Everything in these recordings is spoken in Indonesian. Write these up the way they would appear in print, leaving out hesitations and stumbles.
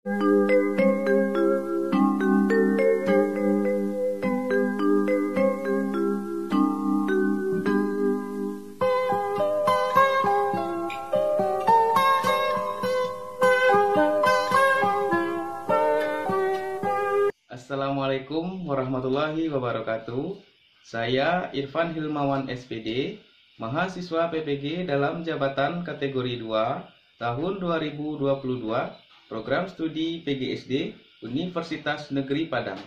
Assalamualaikum warahmatullahi wabarakatuh. Saya Irfan Hilmawan SPD, mahasiswa PPG dalam jabatan kategori 2 tahun 2022, program studi PGSD Universitas Negeri Padang,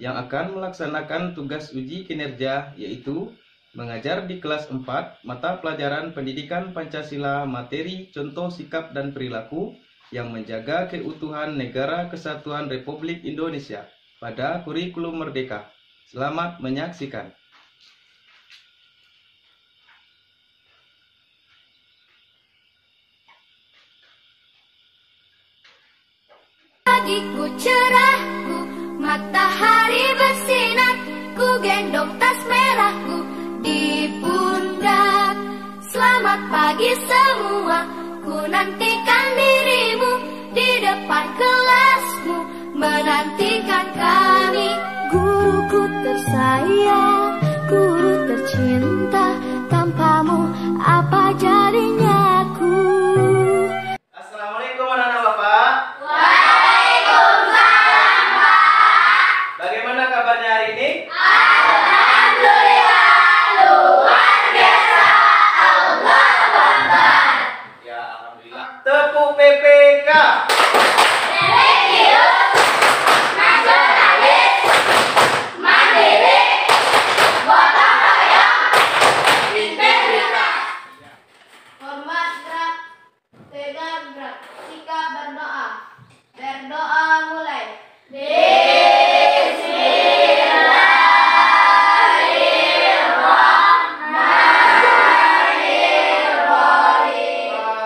yang akan melaksanakan tugas uji kinerja, yaitu mengajar di kelas 4 mata pelajaran Pendidikan Pancasila materi contoh sikap dan perilaku yang menjaga keutuhan Negara Kesatuan Republik Indonesia pada kurikulum Merdeka. Selamat menyaksikan. Pagiku cerahku, matahari bersinar, ku gendong tas merahku di pundak. Selamat pagi semua, ku nantikan dirimu di depan kelasmu, menantikan kami. Guruku tersayang, guru tercinta, tanpamu apa jadinya aku. Assalamualaikum anak-anak Bapak. Waalaikumsalam, Pak. Bagaimana kabarnya hari ini? Alhamdulillah, luar biasa. Allah Akbar. Ya, alhamdulillah. Tepuk PPK. Religius, nasionalis, mandiri, gotong royong, integritas. Hormat gerak, tegar gerak, sikap berdoa. Berdoa mulai.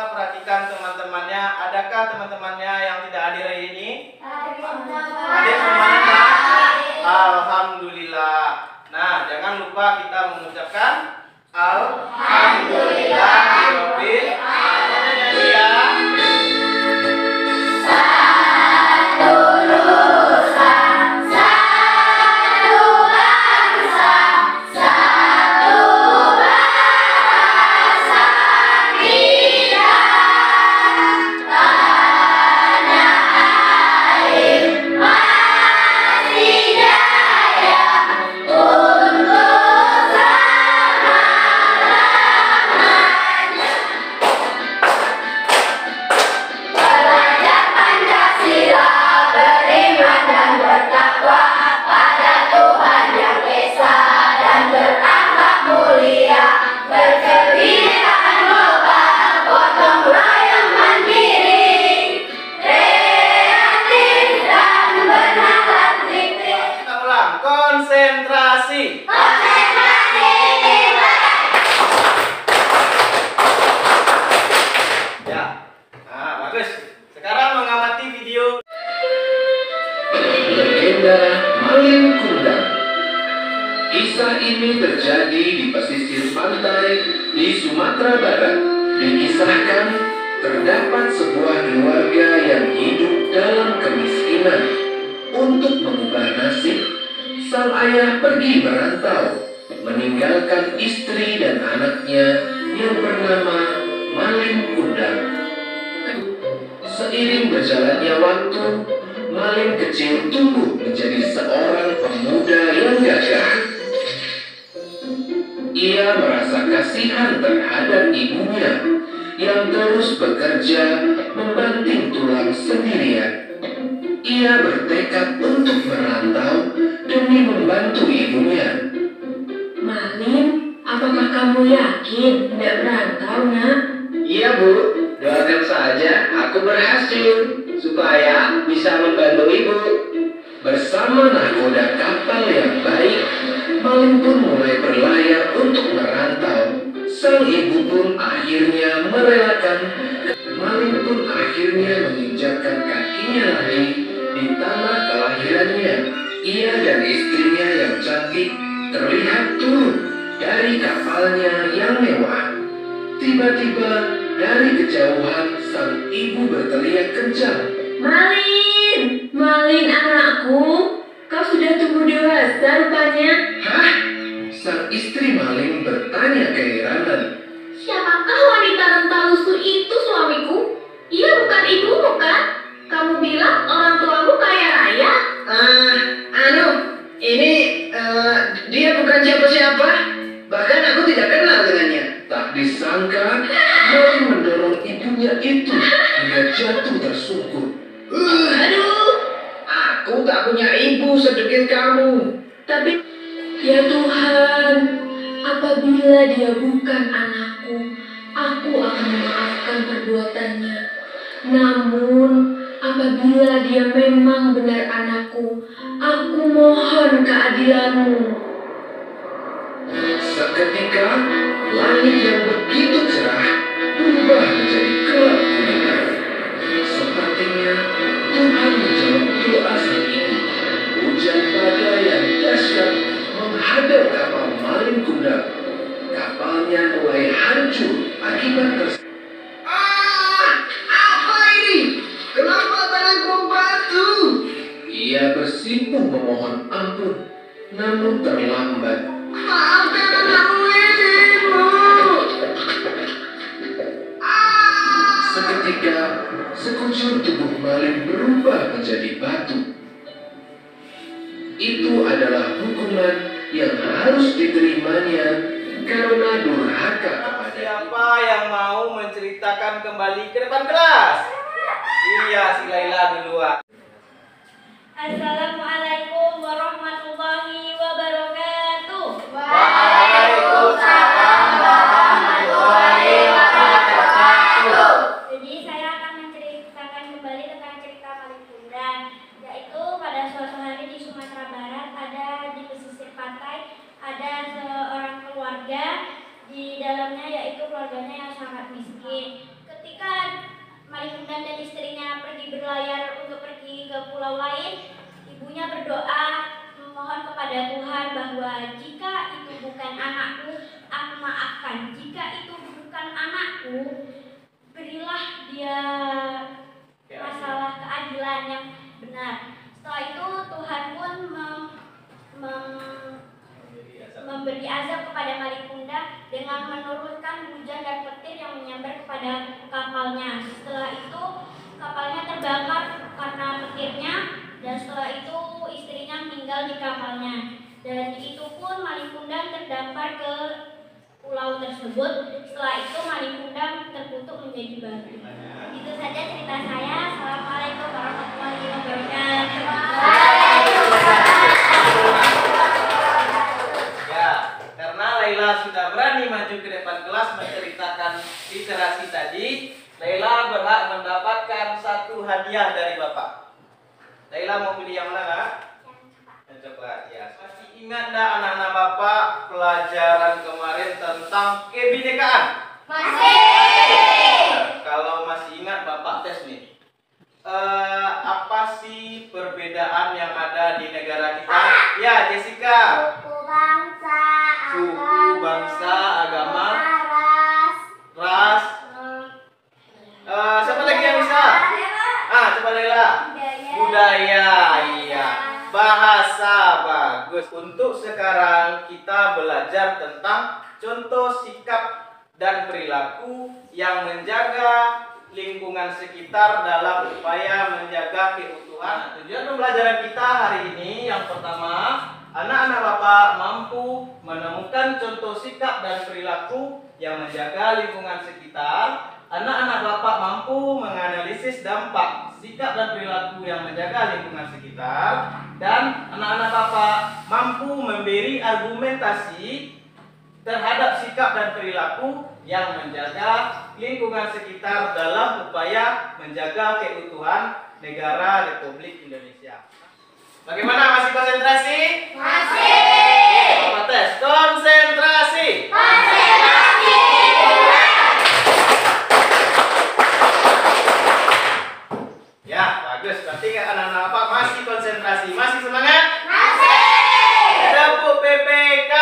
Perhatikan teman-temannya. Adakah teman-temannya yang tidak hadir hari ini? Hadir semuanya, Nak? Alhamdulillah. Nah, jangan lupa kita mengucapkan Alhamdulillahirabbil alamin. Konsentrasi. Ya. Nah, bagus. Sekarang mengamati video. Legenda Malin Kundang. Kisah ini terjadi di pesisir pantai di Sumatera Barat. Dikisahkan terdapat sebuah keluarga yang hidup dalam kemiskinan. Untuk mengubah nasib, sang ayah pergi merantau, meninggalkan istri dan anaknya yang bernama Malin Kundang. Seiring berjalannya waktu, Malin kecil tumbuh menjadi seorang pemuda yang gagah. Ia merasa kasihan terhadap ibunya yang terus bekerja membanting tulang sendirian. Ia bertekad untuk merantau demi membantu ibunya. Malin, apakah kamu yakin tidak merantau, Nak? Iya, Bu. Doakan saja aku berhasil supaya bisa membantu ibu. Bersama nahkoda kapal yang baik, Malin pun mulai berlayar untuk merantau. Sang ibu pun akhirnya merelakan. Malin pun akhirnya menginjakkan kakinya lagi di tanah kelahirannya. Ia dan istrinya yang cantik terlihat turun dari kapalnya yang mewah. Tiba-tiba dari kejauhan sang ibu berteriak kencang, Malin! biasa rupanya. Hah? Sang istri maling bertanya keheranan. Siapakah wanita renta lusuh itu suamiku? Ia bukan ibumu kan? Kamu bilang orang tuamu kaya raya? Ini dia bukan siapa-siapa. Bahkan aku tidak kenal dengannya. Tak disangka, maling mendorong ibunya itu hingga jatuh tersungkur. Aduh, Aku tak punya ibu sedekil kamu. tapi ya Tuhan, apabila dia bukan anakku, aku akan memaafkan perbuatannya. Namun, apabila dia memang benar anakku, aku mohon keadilanmu. Seketika, langit yang begitu cerah berubah menjadi gelap gulita. Sepertinya Tuhan menjawab doa sang ibu. Hujan badai yang dahsyat menghadap kapal maling kundang. Kapalnya mulai hancur akibat apa ini? Kenapa tanganku batu? Ia bersimpuh memohon ampun, namun terlambat. Maafkan anakku ini, Ibu. Seketika, sekujur tubuh maling berubah menjadi batu. Itu adalah hukuman yang harus diterimanya karena durhaka kepada. Siapa yang mau menceritakan kembali ke depan kelas? Iya, si Laila duluan. Assalamualaikum warahmatullahi wabarakatuh. Waalaikumsalam warahmatullahi wabarakatuh. Jadi saya akan menceritakan kembali tentang cerita maling kundang, yaitu pada suatu hari di Sumatera Barat, ada di pesisir pantai, ada seorang keluarga, di dalamnya yaitu keluarganya yang sangat miskin. Ketika maling kundang dan istrinya pergi berlayar untuk pergi ke pulau lain, ibunya berdoa memohon kepada Tuhan bahwa jika itu bukan anakku, aku maafkan. Jika itu bukan anakku, berilah dia masalah keadilan yang benar. Setelah itu Tuhan pun memberi azab kepada maling kundang dengan menurunkan hujan dan petir yang menyambar kepada kapalnya. Setelah itu kapalnya terbakar karena petirnya, dan setelah itu istrinya meninggal di kapalnya. Dan itu pun maling kundang terdampar ke pulau tersebut. Setelah itu maling kundang terkutuk menjadi batu. Itu saja cerita saya. Assalamualaikum warahmatullahi wabarakatuh. Ya, karena Laila sudah berani maju ke depan kelas menceritakan literasi tadi, Laila berhak mendapatkan satu hadiah dari Bapak. Laila mau pilih yang mana, Kak? Yang coklat, ya. Masih ingat enggak anak-anak Bapak pelajaran kemarin tentang kebinekaan? Masih. Kalau masih ingat, Bapak tes nih. Apa sih perbedaan yang ada di negara kita? Ya, Jessica. Suku bangsa, agama, Ras. Siapa lagi yang bisa? Coba Laila. Budaya, iya. Bahasa, bagus. Untuk sekarang kita belajar tentang contoh sikap dan perilaku yang menjaga lingkungan sekitar dalam upaya menjaga keutuhan. Tujuan pembelajaran kita hari ini yang pertama, anak-anak Bapak mampu menemukan contoh sikap dan perilaku yang menjaga lingkungan sekitar. Anak-anak Bapak mampu menganalisis dampak sikap dan perilaku yang menjaga lingkungan sekitar. Dan anak-anak Bapak mampu memberi argumentasi terhadap sikap dan perilaku yang menjaga lingkungan sekitar dalam upaya menjaga keutuhan negara Republik Indonesia. Bagaimana, masih konsentrasi? masih. Bapak tes, konsentrasi. Ya, bagus. Berarti anak-anak Bapak masih konsentrasi, masih semangat? Tepuk PPK.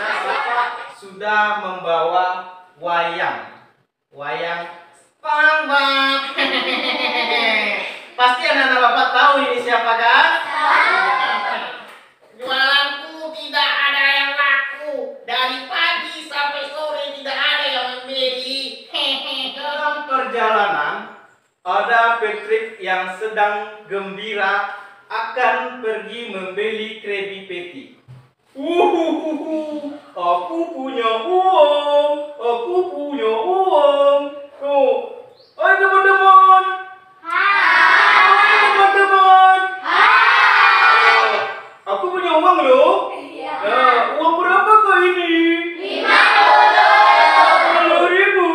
Nah, Bapak sudah membawa wayang SpongeBob. Pasti anak-anak Bapak tahu ini siapa kan? Ada Patrick yang sedang gembira akan pergi membeli Krabby Patty. Aku punya uang, aku punya uang. Oh, hai teman-teman. Hai teman-teman. Hai. Aku punya uang loh. Nah, uang berapa kah ini? 50.000.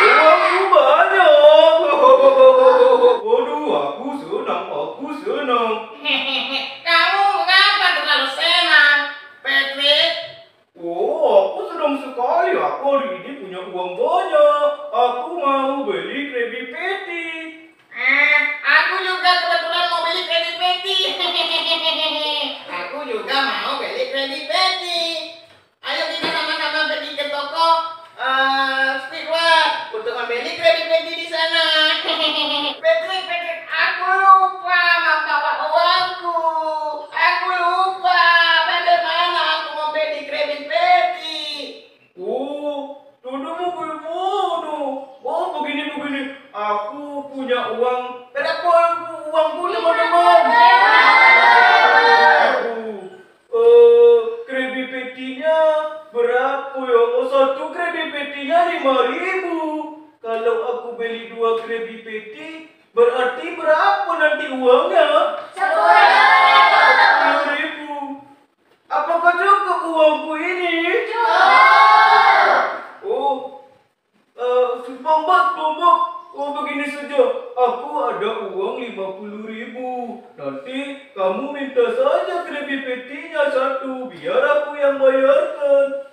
Uangku banyak. Waduh, aku senang, aku senang. Kamu mengapa terlalu senang, Patrick? Oh, aku senang sekali. Aku hari ini punya uang banyak. Aku mau beli Krabby Patty. Aku juga kebetulan mau beli Krabby Patty. Aku juga mau beli Krabby Patty. Ayo kita sama-sama pergi ke toko Speedway untuk membeli Krabby Patty di sana. Patrick, aku lupa membawa uangku. Aku lupa bagaimana aku membeli Krabby Patty. Oh, Dodomu bodoh. Oh, begini. Aku punya uang. Berapa uangku, teman-teman? Krabby Patty-nya berapa ya? Oh, satu Krabby Patty-nya 5.000. Kalau aku beli 2 Krabby Patty, berarti berapa nanti uangnya? 10.000. Apakah cukup uangku ini? Oh, Bombok. Oh, begini saja. Aku ada uang 50.000. Nanti kamu minta saja Krabby Patty-nya satu, biar aku yang bayarkan.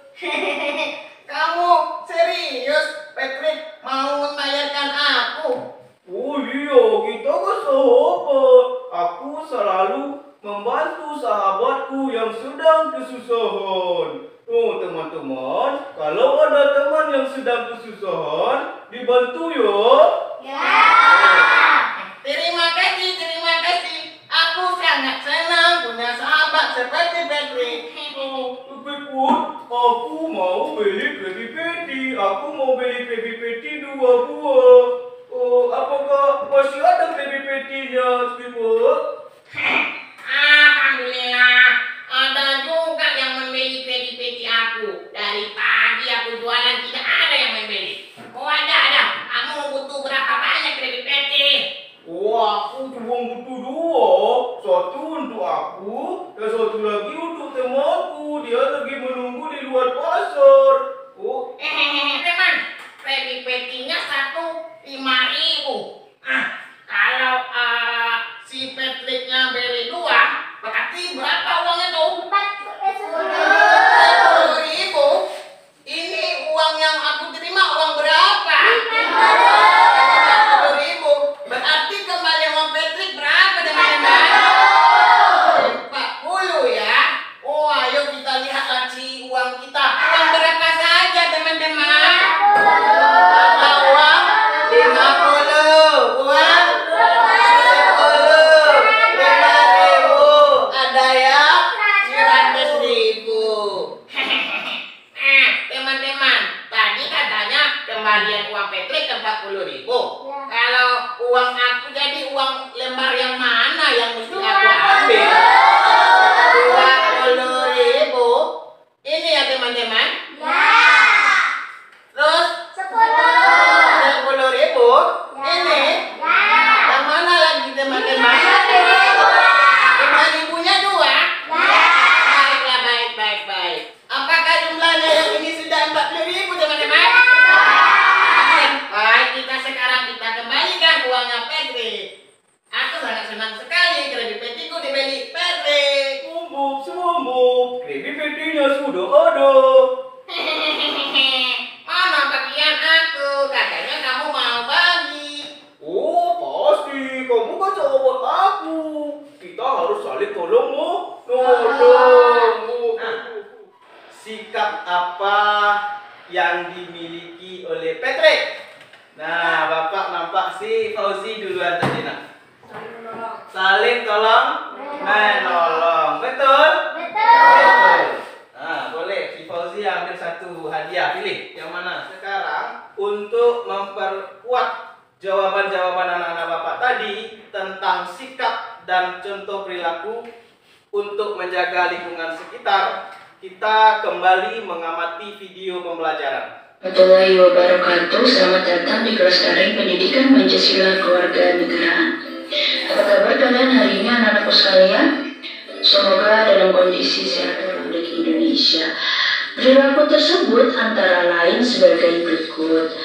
Kamu serius, Patrick, mau membayarkan aku? Oh iya, kita kan sahabat. Aku selalu membantu sahabatku yang sedang kesusahan. Oh teman-teman, kalau ada teman yang sedang kesusahan, dibantu ya. Terima kasih. Aku sangat senang punya sahabat seperti Patrick. Tapi pun, aku mau beli Krabby Patty. Aku mau beli Krabby Patty 2 buah. Oh, apakah masih ada Krabby Patty-nya, Skipper? Alhamdulillah, ada juga yang membeli Krabby Patty aku. Dari pagi aku jualan tidak ada yang membeli. Oh ada. Kamu butuh berapa banyak Krabby Patty? Wah, aku cuma butuh 2. Satu untuk aku, dan satu lagi untuk temanku. Dia lagi menunggu di luar pasar. Oh, Teman, Krabby Patty-nya satu 5.000. Kalau si Patrick-nya beli 2, berarti berapa uangnya tuh? 10.000. Ini uang yang aku terima uang berapa? 10.000. Berarti kembali uang Patrick berapa teman-teman? 40 ya. Oh ayo kita lihat laci uang kita. Uang berapa saja teman-teman? Ada uang 50, uang 10, 5.000, ada yang 100.000. Teman-teman, tadi katanya kembalian uang Patrick 40.000. Kalau uang aku jadi uang lembar yang mana yang mesti aku ambil? 20.000. Ini ya teman-teman. Terus 10.000. Ini. Yang mana lagi teman-teman? 5.000-nya 2. Baiklah, baik. Apakah jumlahnya yang ini sudah 40.000 teman-teman? Baik, kita kembalikan uangnya Patrick. Aku sangat senang sekali Krabby Patty-ku dibeli Patrick. sombong. Krabby Patty-nya sudah ada. Mana bagian aku? Katanya kamu mau bagi. Oh, pasti. Kamu kan sahabat aku. Kita harus saling tolong. Sikap apa yang dimiliki oleh Patrick? Nah, Bapak nampak si Fauzi duluan tadi nak. Saling tolong menolong. Betul? Nah, boleh si Fauzi ambil satu hadiah. Pilih yang mana? Sekarang untuk memperkuat jawaban-jawaban anak-anak Bapak tadi tentang sikap dan contoh perilaku untuk menjaga lingkungan sekitar, kita kembali mengamati video pembelajaran. Warahmatullahi wabarakatuh. Selamat datang di kelas daring pendidikan Pancasila Kewarganegaraan. Apa kabar kalian hari ini anak-anakku sekalian? Semoga dalam kondisi sehat Republik Indonesia. Perilaku tersebut antara lain sebagai berikut.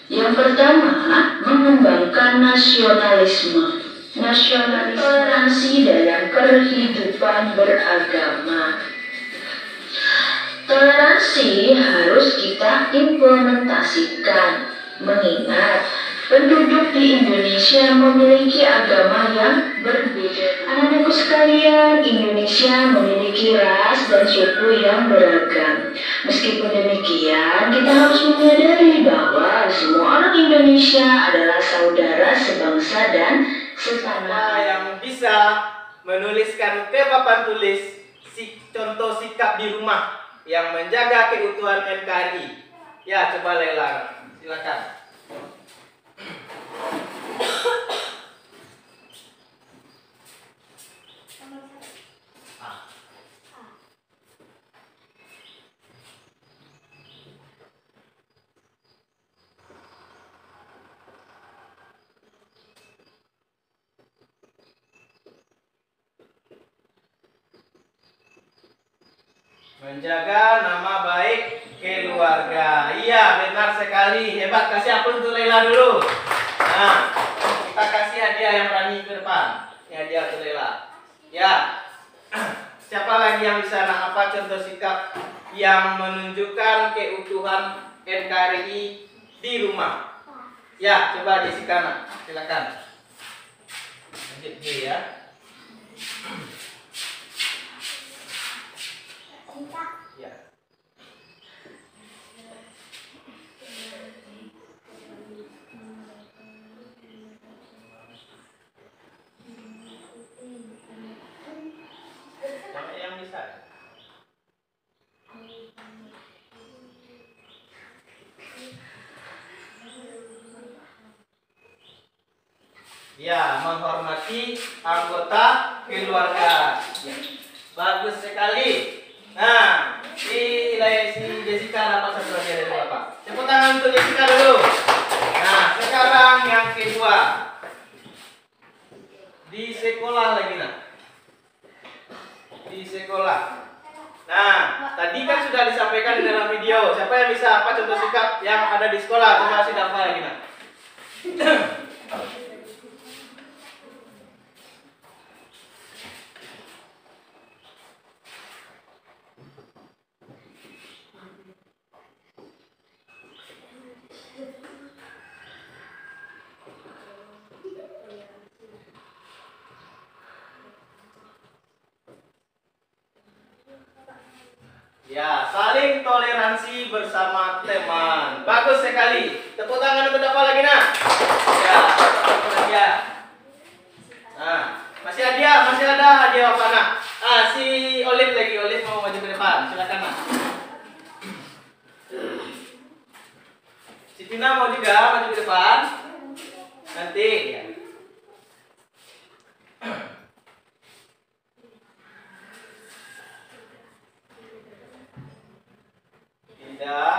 Yang pertama, mengembangkan nasionalisme, toleransi dalam kehidupan beragama. Toleransi harus kita implementasikan, mengingat penduduk di Indonesia memiliki agama yang berbeda. Anak-anakku sekalian, Indonesia memiliki ras dan suku yang beragam. Meskipun demikian, kita harus menyadari bahwa semua orang Indonesia adalah saudara sebangsa dan setanah. Yang bisa menuliskan ke papan tulis contoh sikap di rumah yang menjaga keutuhan NKRI. Ya, coba Lela, silakan. Menjaga nama baik keluarga. Iya, benar sekali. Hebat. Kasih aplaus untuk Lela dulu. Nah, kita kasih hadiah yang berani ke depan. Ini hadiah untuk Lela. Ya. Siapa lagi yang bisa apa contoh sikap yang menunjukkan keutuhan NKRI di rumah? Ya, coba Jessica, silakan. Lanjut G ya. Ya. Sampai yang bisa. Ya, menghormati anggota keluarga. Ya. Bagus sekali. Nah, si Jessica dapat satu hadiah dari Bapak. Tepuk tangan untuk Jessica dulu. Nah, sekarang yang kedua. Di sekolah lagi, nah. Di sekolah. Nah, tadi kan sudah disampaikan di dalam video. Siapa yang bisa apa contoh sikap yang ada di sekolah? Coba si Dafa lagi, nah. Ya, saling toleransi bersama teman. Bagus sekali. Tepuk tangan untuk apa lagi, nah? Ya, ya. Nah, masih ada hadiah apa, nah? Si Olive lagi. Olive mau maju ke depan. Silakan, nah. Si Tina mau juga maju ke depan. Nanti, ya. Tidak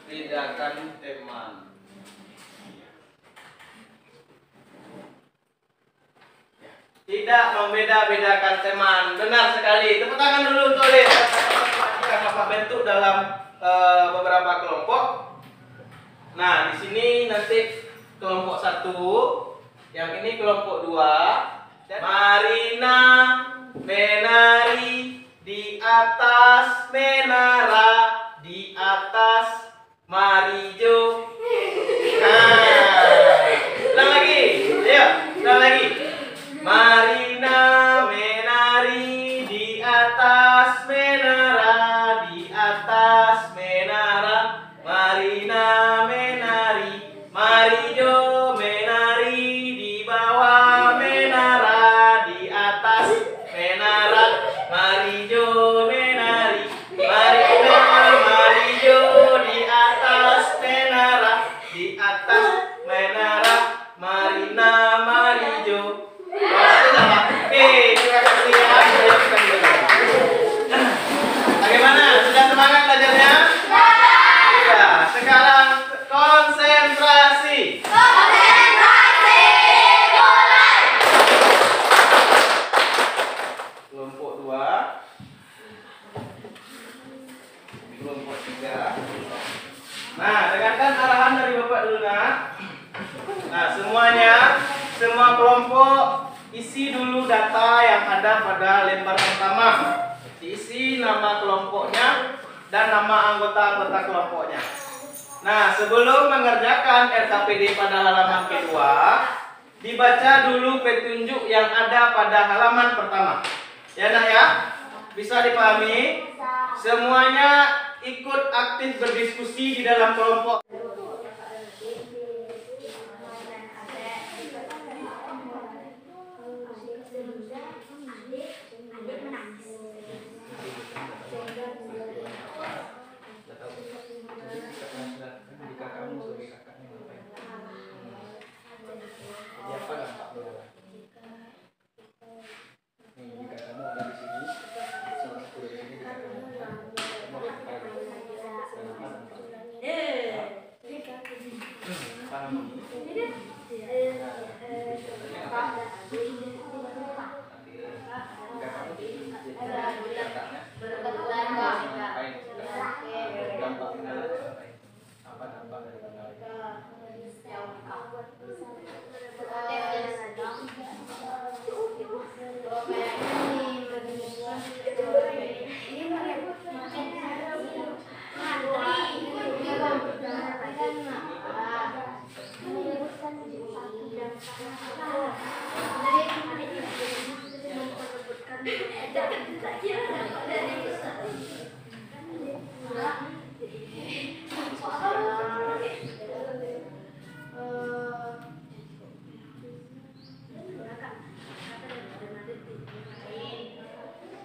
membedakan teman. Tidak membeda-bedakan teman. Benar sekali. Tepuk tangan dulu untuk Olive. Kita Bapak bentuk dalam beberapa kelompok. Nah, di sini nanti kelompok 1, yang ini kelompok 2. Marina menari di atas menara, di atas Marijo. Nah, ulang lagi, ayo, ulang lagi. Marina menari di atas menara, di atas menara. Marina menari, Marijo menari di bawah menara, di atas menara. Marijo menari, Marina Marijo di atas dulu nak. Nah, semua kelompok isi dulu data yang ada pada lembar pertama. Diisi nama kelompoknya dan nama anggota-anggota kelompoknya. Nah, sebelum mengerjakan RKPD pada halaman kedua, dibaca dulu petunjuk yang ada pada halaman pertama. Ya nak ya? Bisa dipahami? Semuanya ikut aktif berdiskusi di dalam kelompok.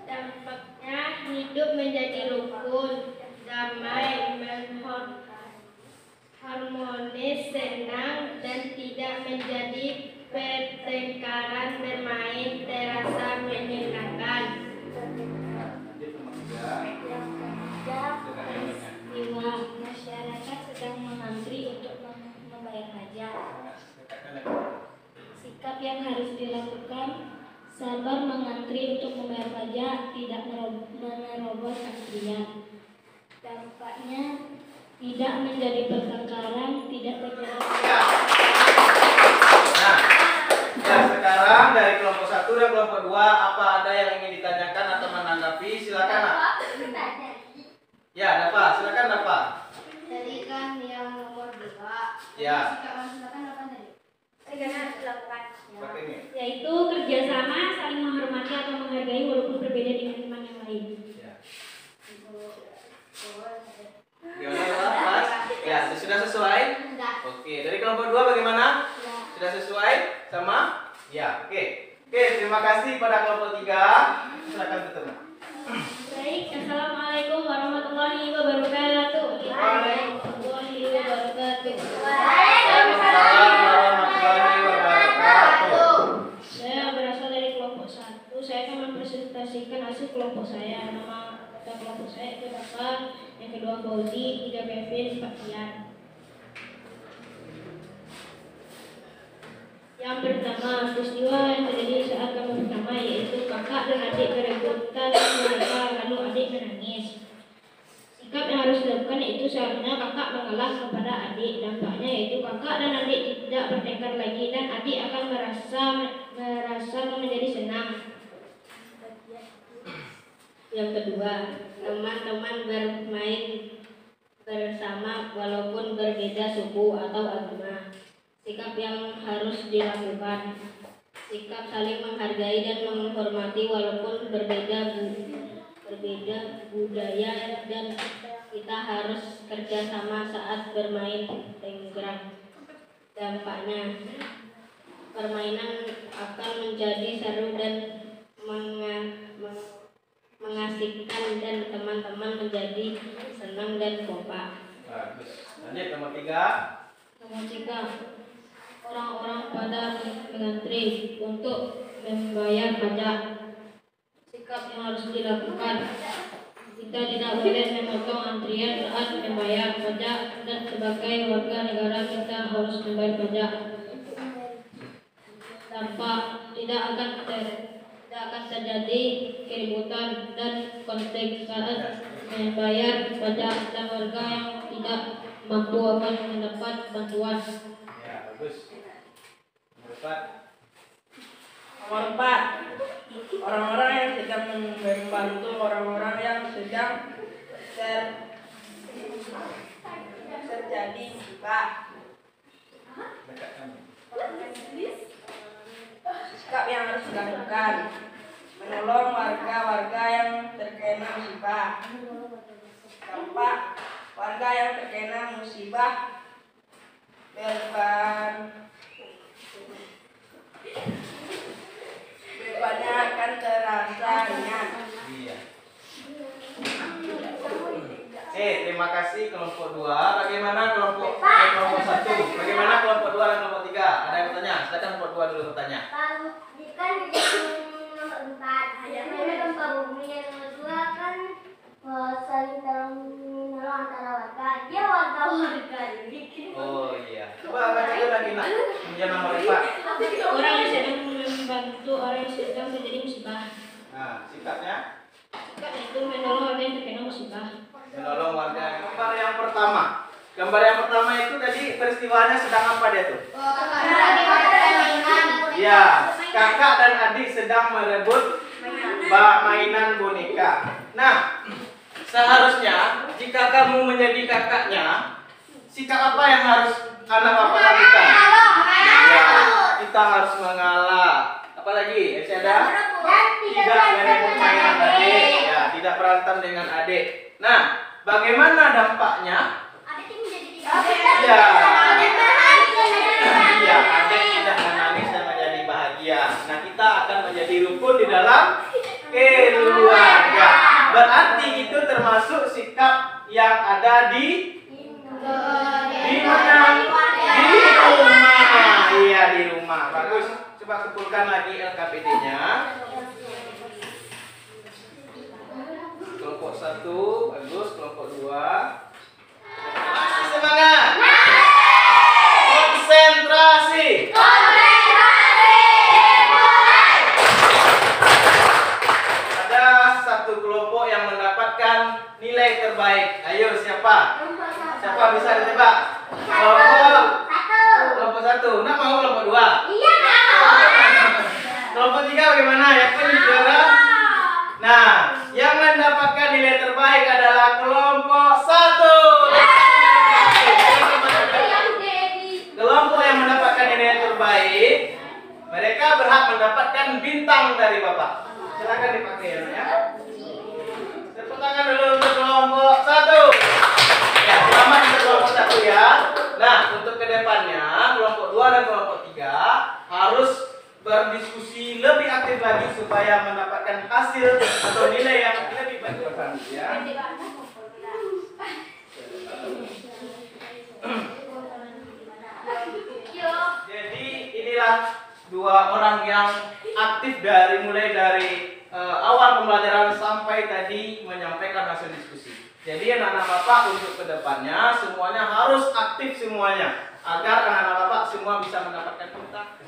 Dampaknya hidup menjadi rukun, damai, harmonis, senang, dan tidak menjadi pertengkaran, bermain terasa menyenangkan. Peristiwa masyarakat sedang mengantri untuk membayar pajak. Sikap yang harus dilakukan: sabar mengantri untuk membayar pajak, tidak menerobos antrian. Dampaknya tidak menjadi pertengkaran, tidak terjadi. Nah, ya sekarang dari kelompok 1 dan kelompok 2, apa ada yang ingin ditanyakan atau menanggapi? Silakan nak. Ya, Dafa, silakan Dafa. Tadi kan yang nomor 2. Ya. Silakan apa tadi? Dilakukan. Seperti ini. Yaitu kerjasama, saling menghormati atau menghargai walaupun berbeda dengan teman yang lain. Ya. Gimana Mas? Ya, sudah sesuai? Oke, dari kelompok 2 bagaimana? Sudah sesuai sama? Ya, oke. Oke, terima kasih pada kelompok 3. Silakan tutup. Baik, assalamualaikum warahmatullahi wabarakatuh. Waalaikumsalam warahmatullahi wabarakatuh. Saya berasal dari kelompok 1. Saya akan mempresentasikan hasil kelompok saya. Nama kelompok saya itu Bapak, yang kedua Fauzi, 3 Kevin, 4 Tian. Yang pertama, peristiwa yang terjadi saat kamu pertama, yaitu kakak dan adik berebutan mereka, lalu adik menangis. Sikap yang harus dilakukan yaitu seharusnya kakak mengalah kepada adik. Dampaknya yaitu kakak dan adik tidak bertengkar lagi dan adik akan merasa menjadi senang. Yang kedua, teman-teman bermain bersama walaupun berbeda suku atau agama. Sikap yang harus dilakukan: sikap saling menghargai dan menghormati walaupun berbeda budaya, dan kita harus kerjasama saat bermain tenggerang. Dampaknya, permainan akan menjadi seru dan mengasihkan dan teman-teman menjadi senang dan kompak. Bagus. Lanjut nomor 3. Nomor 3, orang-orang pada mengantri untuk membayar pajak. Sikap yang harus dilakukan: kita tidak boleh memotong antrian saat membayar pajak, dan sebagai warga negara kita harus membayar pajak. Dampak: tidak akan terjadi keributan dan konflik saat membayar pajak, dan warga yang tidak mampu akan mendapat bantuan. Ya, bagus. Nomor 4. Nomor 4. Orang-orang yang sedang membantu orang-orang yang sedang terjadi musibah. Sikap yang harus dilakukan: menolong warga-warga yang terkena musibah. Dampak warga yang terkena musibah: bebannya akan terasa ringan. Iya. Terima kasih kelompok 2. Bagaimana kelompok 1? Bagaimana kelompok 2 dan kelompok 3? Ada yang bertanya? Silakan kelompok 2 dulu bertanya. Kan nomor 4 ada gempa bumi, yang nomor 2 kan saling menolong antara warga. Dia warga-warga ini. Oh iya. Coba baca lagi nak. Yang nomor 4. Orang yang sedang membantu orang yang sedang terjadi musibah. Nah, sikapnya Sikap itu menolong orang yang terkena musibah. menolong warga. Gambar yang pertama. Gambar yang pertama itu tadi peristiwanya sedang apa dia tuh? Ya, kakak dan adik sedang merebut mainan boneka. Nah, seharusnya jika kamu menjadi kakaknya, sikap apa yang harus anak bapak lakukan? Ya, kita harus mengalah. Apalagi, masih ada? Tidak merebut mainan adik. Ya, tidak berantem dengan adik. Nah, bagaimana dampaknya? Ya, iya, adik tidak menangis dan menjadi bahagia. Nah, kita akan menjadi rukun di dalam keluarga. Berarti itu termasuk sikap yang ada di mana? Di rumah. Iya, di rumah. Bagus. Coba kumpulkan lagi LKPD-nya. Kelompok 1 bagus, kelompok 2 masih semangat. Konsentrasi. Ada satu kelompok yang mendapatkan nilai terbaik. Ayo, siapa? Siapa bisa ditebak? Kelompok 1. Nak mau kelompok 2? Kelompok 3 bagaimana? Yakin juara? Nah, yang mendapatkan nilai terbaik adalah kelompok 1. Kelompok yang mendapatkan nilai terbaik, mereka berhak mendapatkan bintang dari Bapak. Silakan dipakai ya. Tepuk tangan dulu untuk kelompok 1. Ya, selamat untuk kelompok 1 ya. Nah, untuk kedepannya kelompok 2 dan kelompok 3 harus berdiskusi lebih aktif lagi supaya mendapatkan hasil atau nilai yang lebih baik ya. Jadi inilah 2 orang yang aktif mulai dari awal pembelajaran sampai tadi menyampaikan hasil diskusi. Jadi anak-anak Bapak untuk kedepannya semuanya harus aktif semuanya agar anak-anak Bapak semua bisa mendapatkan bintang.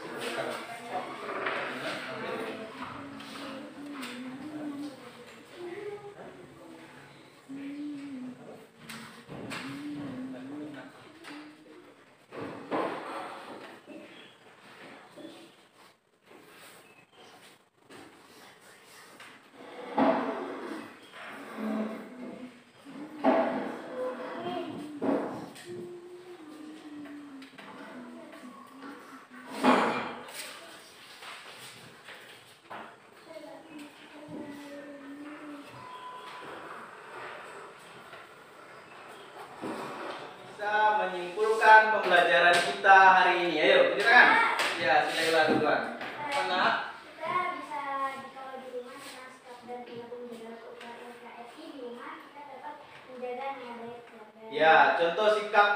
Menyimpulkan pembelajaran kita hari ini. Ayo, tunjukkan. Ya, silakan duluan. Mana? Kita bisa kalau di rumah dengan sikap dan perilaku menjaga keutuhan NKRI di rumah, kita dapat menjaga nama baik keluarga. Ya, contoh sikap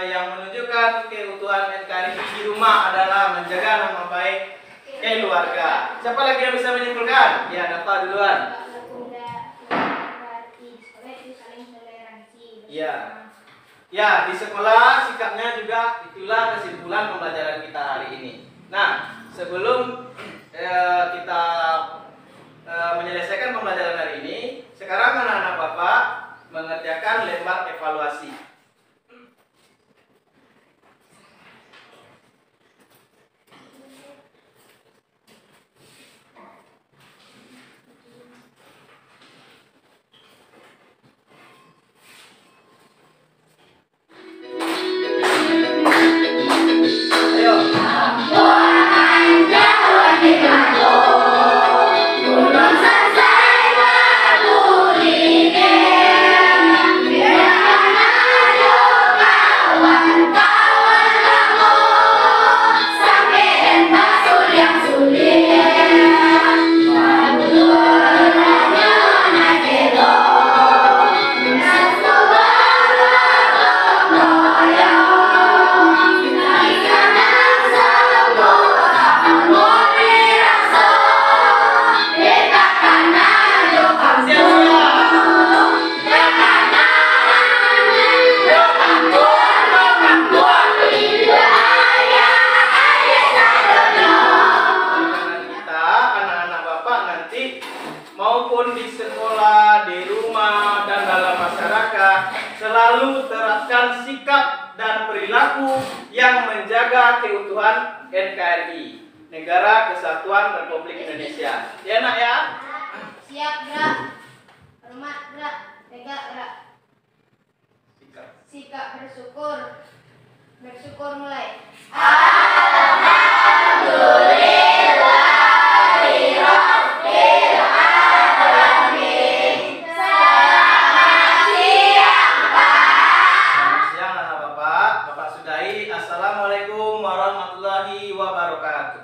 yang menunjukkan keutuhan NKRI di rumah adalah menjaga nama baik keluarga. Siapa lagi yang bisa menyimpulkan? Ya, dapat duluan. Ya. Ya, di sekolah sikapnya juga itulah kesimpulan pembelajaran kita hari ini. Nah, sebelum kita menyelesaikan pembelajaran hari ini, sekarang anak-anak Bapak mengerjakan lembar evaluasi. yang menjaga keutuhan NKRI, Negara Kesatuan Republik Indonesia. Ya nak ya? Siap gerak. Hormat gerak. Tegak gerak. Sikap bersyukur. Bersyukur mulai. Siang anak bapak sudahi. Assalamualaikum warahmatullahi wabarakatuh.